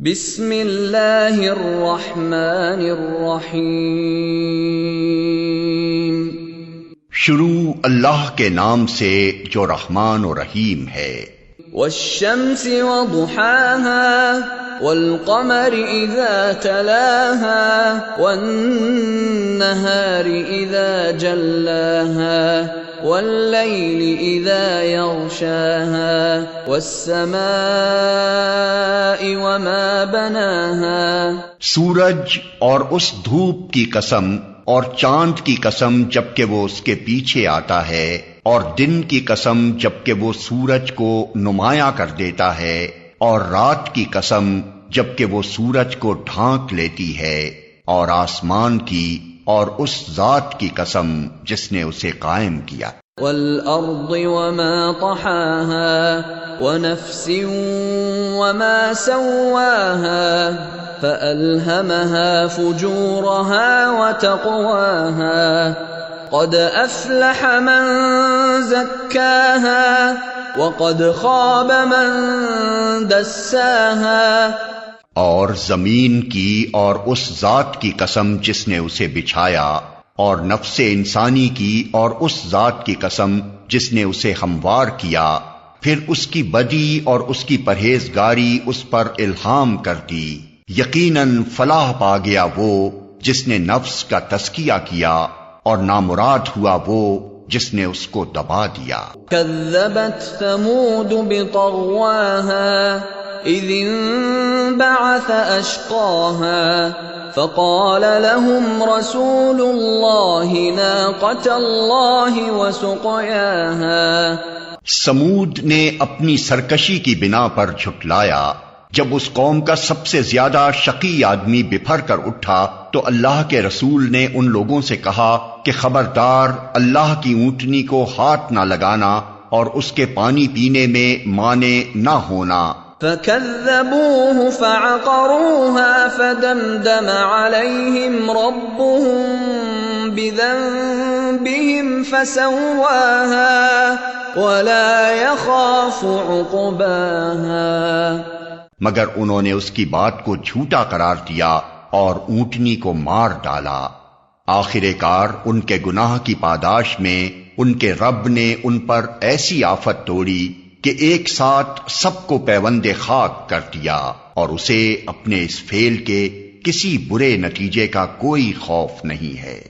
بسم اللہ الرحمن الرحیم۔ شروع اللہ کے نام سے جو رحمان و رحیم ہے۔ والشمس وضحاها والقمر اذا تلاها والنهار اذا جلاها واللیل اذا یغشاها والسماء وما بناها۔ سورج اور اس دھوپ کی قسم اور چاند کی قسم جبکہ وہ اس کے پیچھے آتا ہے، اور دن کی قسم جبکہ وہ سورج کو نمایاں کر دیتا ہے، اور رات کی قسم جبکہ وہ سورج کو ڈھانک لیتی ہے، اور آسمان کی اور اس ذات کی قسم جس نے اسے قائم کیا۔ والارض وما طحاها ونفس وما سواها فألهمها فجورها وتقواها قد أفلح من زكاها وقد خاب من دساها۔ اور زمین کی اور اس ذات کی قسم جس نے اسے بچھایا، اور نفس انسانی کی اور اس ذات کی قسم جس نے اسے ہموار کیا، پھر اس کی بدی اور اس کی پرہیزگاری اس پر الہام کر دی۔ یقیناً فلاح پا گیا وہ جس نے نفس کا تزکیہ کیا، اور نامراد ہوا وہ جس نے اس کو دبا دیا۔ كذبت ثمود بطغواها اذ انبعث اشقاها فقال لهم رسول الله ناقة الله وسقياها۔ سمود نے اپنی سرکشی کی بنا پر جھٹلایا۔ جب اس قوم کا سب سے زیادہ شقی آدمی بپھر کر اٹھا تو اللہ کے رسول نے ان لوگوں سے کہا کہ خبردار اللہ کی اونٹنی کو ہاتھ نہ لگانا اور اس کے پانی پینے میں مانے نہ ہونا۔ فَكَذَّبُوهُ فَعَقَرُوهَا فَدَمْدَمَ عَلَيْهِمْ رَبُّهُمْ بِذَنبِهِمْ فَسَوَّاهَا وَلَا يَخَافُ عُقْبَاهَا۔ مگر انہوں نے اس کی بات کو جھوٹا قرار دیا اور اونٹنی کو مار ڈالا۔ آخر کار ان کے گناہ کی پاداش میں ان کے رب نے ان پر ایسی آفت توڑی کہ ایک ساتھ سب کو پیوند خاک کر دیا، اور اسے اپنے اس فعل کے کسی برے نتیجے کا کوئی خوف نہیں ہے۔